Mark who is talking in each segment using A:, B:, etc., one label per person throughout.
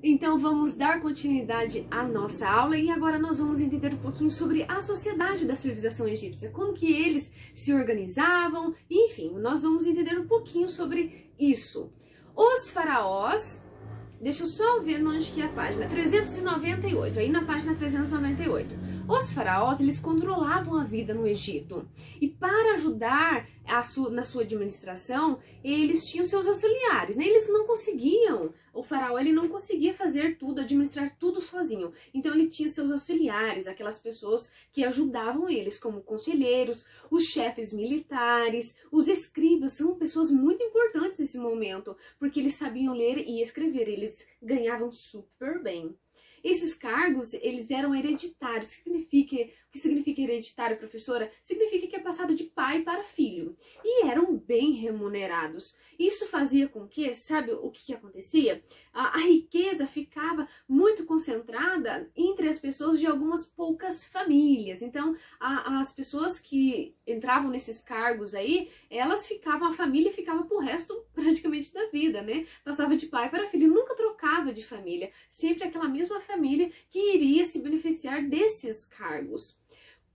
A: Então vamos dar continuidade à nossa aula e agora nós vamos entender um pouquinho sobre a sociedade da civilização egípcia, como que eles se organizavam, enfim, nós vamos entender um pouquinho sobre isso. Os faraós, deixa eu só ver onde que é a página, 398, aí na página 398. Os faraós, eles controlavam a vida no Egito e para ajudar na sua administração, eles tinham seus auxiliares, né? Eles não conseguiam, o faraó ele não conseguia fazer tudo, administrar tudo sozinho. Então ele tinha seus auxiliares, aquelas pessoas que ajudavam eles, como conselheiros, os chefes militares, os escribas, são pessoas muito importantes nesse momento, porque eles sabiam ler e escrever, eles ganhavam super bem. Esses cargos, eles eram hereditários. O que significa hereditário, professora? Significa que é passado de pai para filho. E eram bem remunerados. Isso fazia com que, sabe o que acontecia? A riqueza ficava muito concentrada entre as pessoas de algumas poucas famílias. Então, as pessoas que entravam nesses cargos aí, a família ficava pro resto praticamente da vida, né? Passava de pai para filho, nunca trocava de família. Sempre aquela mesma família que iria se beneficiar desses cargos.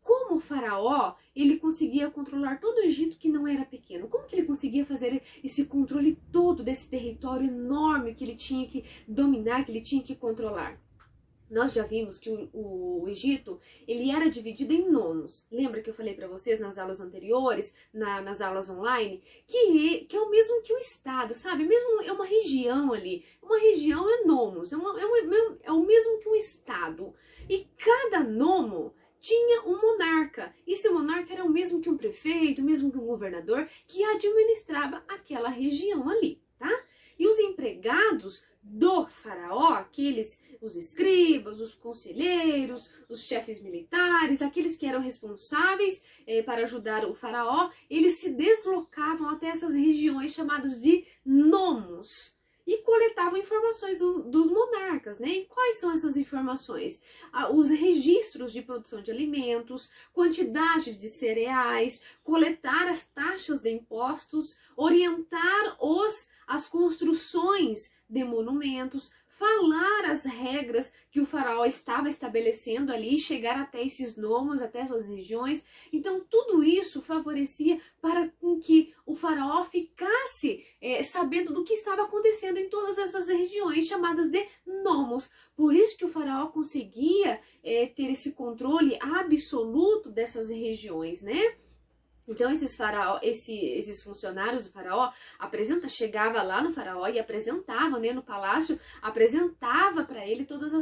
A: Como o faraó, ele conseguia controlar todo o Egito que não era pequeno? Como que ele conseguia fazer esse controle todo desse território enorme que ele tinha que dominar, que ele tinha que controlar? Nós já vimos que o Egito, ele era dividido em nomos. Lembra que eu falei para vocês nas aulas anteriores, nas aulas online, que é o mesmo que o estado, sabe? É uma região ali. Uma região é nomos, é o mesmo que um estado. E cada nomo tinha um monarca. Esse monarca era o mesmo que um prefeito, o mesmo que um governador, que administrava aquela região ali, tá? E os empregados do faraó, os escribas, os conselheiros, os chefes militares, aqueles que eram responsáveis para ajudar o faraó, eles se deslocavam até essas regiões chamadas de nomos e coletavam informações dos monarcas, né? E quais são essas informações? Os registros de produção de alimentos, quantidades de cereais, coletar as taxas de impostos, orientar as construções de monumentos, falar as regras que o faraó estava estabelecendo ali, chegar até esses nomos, até essas regiões. Então, tudo isso favorecia para que o faraó ficasse sabendo do que estava acontecendo em todas essas regiões chamadas de nomos. Por isso que o faraó conseguia ter esse controle absoluto dessas regiões, né? Então esses funcionários do faraó chegava lá no faraó e apresentava, né, no palácio, apresentava para ele todas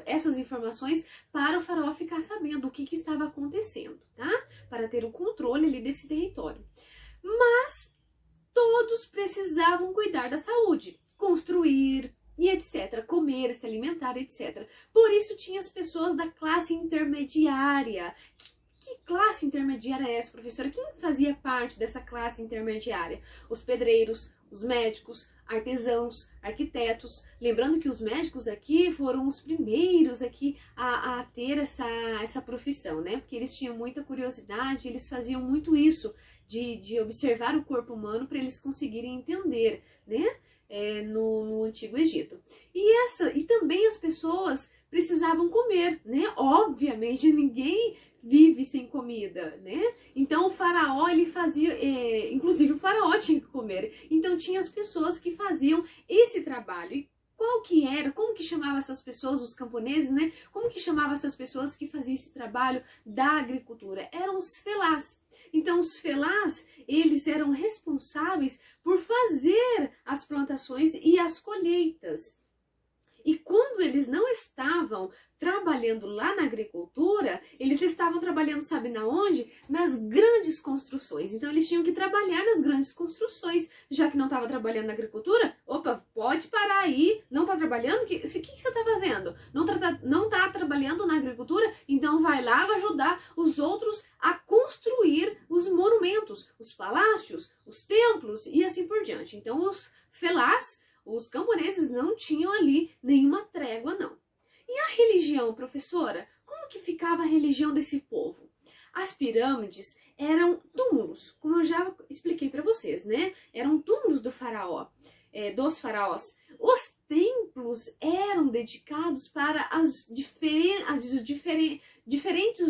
A: essas informações para o faraó ficar sabendo o que estava acontecendo, tá? Para ter o controle ali desse território. Mas todos precisavam cuidar da saúde, construir e etc, comer, se alimentar, etc. Por isso tinha as pessoas da classe intermediária. Que classe intermediária é essa, professora? Quem fazia parte dessa classe intermediária? Os pedreiros, os médicos, artesãos, arquitetos. Lembrando que os médicos aqui foram os primeiros aqui a ter essa profissão, né? Porque eles tinham muita curiosidade, eles faziam muito isso, de observar o corpo humano para eles conseguirem entender, né? No Antigo Egito. E também as pessoas precisavam comer, né? Obviamente, ninguém vive sem comida, né? Então o faraó, ele fazia, inclusive o faraó tinha que comer. Então tinha as pessoas que faziam esse trabalho. E como que chamava essas pessoas, os camponeses, né? Como que chamava essas pessoas que faziam esse trabalho da agricultura? Eram os felás. Então os felás, eles eram responsáveis por fazer as plantações e as colheitas. E quando eles não estavam trabalhando lá na agricultura, eles estavam trabalhando, sabe na onde? Nas grandes construções. Então eles tinham que trabalhar nas grandes construções. Já que não estava trabalhando na agricultura, opa, pode parar aí, não está trabalhando? O que você está fazendo? Não está trabalhando na agricultura? Então vai lá ajudar os outros a construir os monumentos, os palácios, os templos e assim por diante. Então os felás, os camponeses não tinham ali nenhuma trégua, não. E a religião, professora? Como que ficava a religião desse povo? As pirâmides eram túmulos, como eu já expliquei para vocês, né? Eram túmulos do faraó, dos faraós. Os templos templos eram dedicados para as diferentes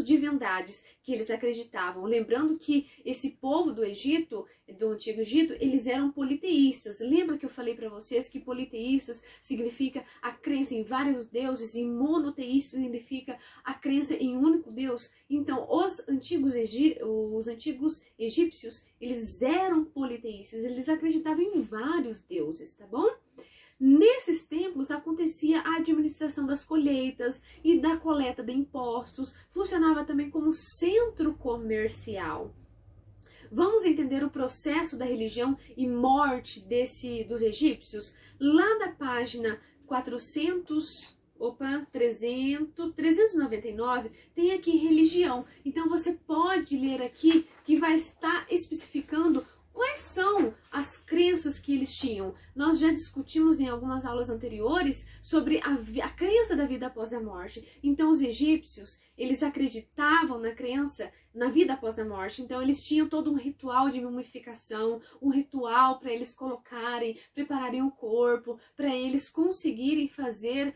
A: divindades que eles acreditavam. Lembrando que esse povo do Egito, do Antigo Egito, eles eram politeístas. Lembra que eu falei para vocês que politeístas significa a crença em vários deuses e monoteísta significa a crença em um único Deus? Então, os antigos egípcios, eles eram politeístas, eles acreditavam em vários deuses, tá bom? Nesses templos acontecia a administração das colheitas e da coleta de impostos, funcionava também como centro comercial. Vamos entender o processo da religião e morte dos egípcios? Lá na página 399, tem aqui religião. Então você pode ler aqui que vai estar especificando quais são as crenças que eles tinham. Nós já discutimos em algumas aulas anteriores sobre a crença da vida após a morte. Então os egípcios, eles acreditavam na crença na vida após a morte. Então eles tinham todo um ritual de mumificação, um ritual para eles prepararem o corpo, para eles conseguirem fazer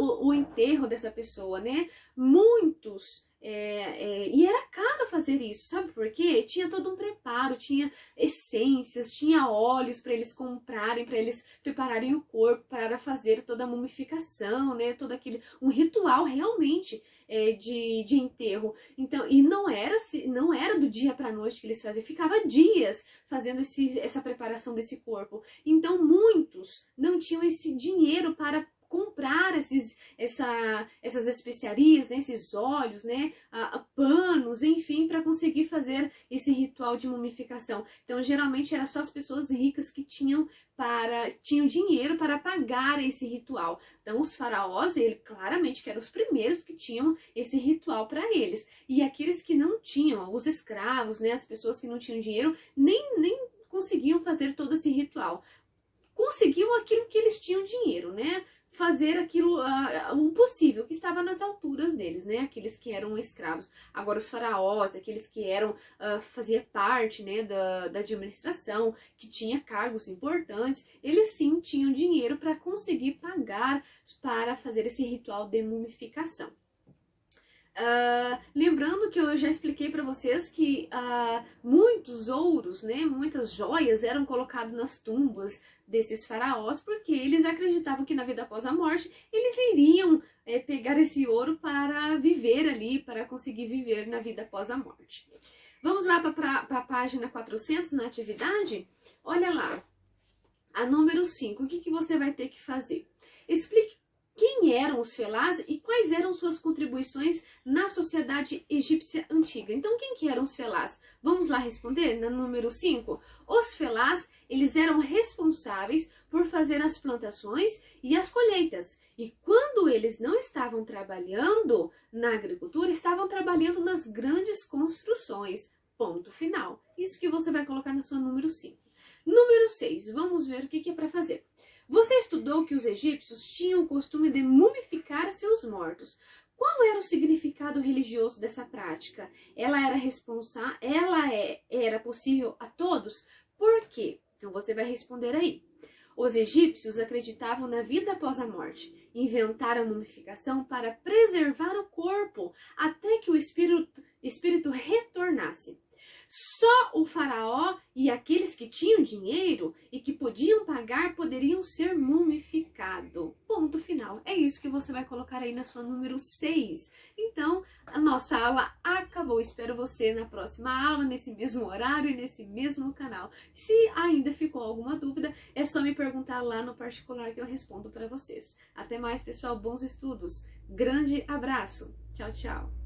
A: o enterro dessa pessoa, né? Muitos... e era caro fazer isso, sabe por quê? Tinha todo um preparo, tinha essências, tinha óleos para eles comprarem, para eles prepararem o corpo, para fazer toda a mumificação, né? Todo um ritual realmente de enterro. Então, e não era do dia para a noite que eles faziam, ficava dias fazendo essa preparação desse corpo. Então, muitos não tinham esse dinheiro para comprar essas especiarias, né, esses óleos, né, panos, enfim, para conseguir fazer esse ritual de mumificação. Então, geralmente, era só as pessoas ricas que tinham dinheiro para pagar esse ritual. Então, os faraós, claramente que eram os primeiros que tinham esse ritual para eles. E aqueles que não tinham, os escravos, né, as pessoas que não tinham dinheiro, nem conseguiam fazer todo esse ritual. Conseguiam aquilo que eles tinham dinheiro, né? Fazer aquilo, o possível, que estava nas alturas deles, né? Aqueles que eram escravos. Agora, os faraós, aqueles que fazia parte, né, da administração, que tinha cargos importantes, eles sim tinham dinheiro para conseguir pagar para fazer esse ritual de mumificação. Lembrando que eu já expliquei para vocês que muitos ouros, né, muitas joias eram colocados nas tumbas desses faraós, porque eles acreditavam que na vida após a morte eles iriam pegar esse ouro para viver ali, para conseguir viver na vida após a morte. Vamos lá para a página 400 na atividade? Olha lá, a número 5, o que você vai ter que fazer? Explique quem eram os felás e quais eram suas contribuições na sociedade egípcia antiga. Então, quem que eram os felás? Vamos lá responder na número 5. Os felás, eles eram responsáveis por fazer as plantações e as colheitas. E quando eles não estavam trabalhando na agricultura, estavam trabalhando nas grandes construções. Ponto final. Isso que você vai colocar na sua número 5. Número 6, vamos ver o que é para fazer. Você estudou que os egípcios tinham o costume de mumificar seus mortos. Qual era o significado religioso dessa prática? Ela era possível a todos? Por quê? Então você vai responder aí. Os egípcios acreditavam na vida após a morte. Inventaram a mumificação para preservar o corpo até que o espírito retornasse. Só o faraó e aqueles que tinham dinheiro e que podiam pagar poderiam ser mumificados. Ponto final. É isso que você vai colocar aí na sua número 6. Então, a nossa aula acabou. Espero você na próxima aula, nesse mesmo horário e nesse mesmo canal. Se ainda ficou alguma dúvida, é só me perguntar lá no particular que eu respondo para vocês. Até mais, pessoal. Bons estudos. Grande abraço. Tchau, tchau.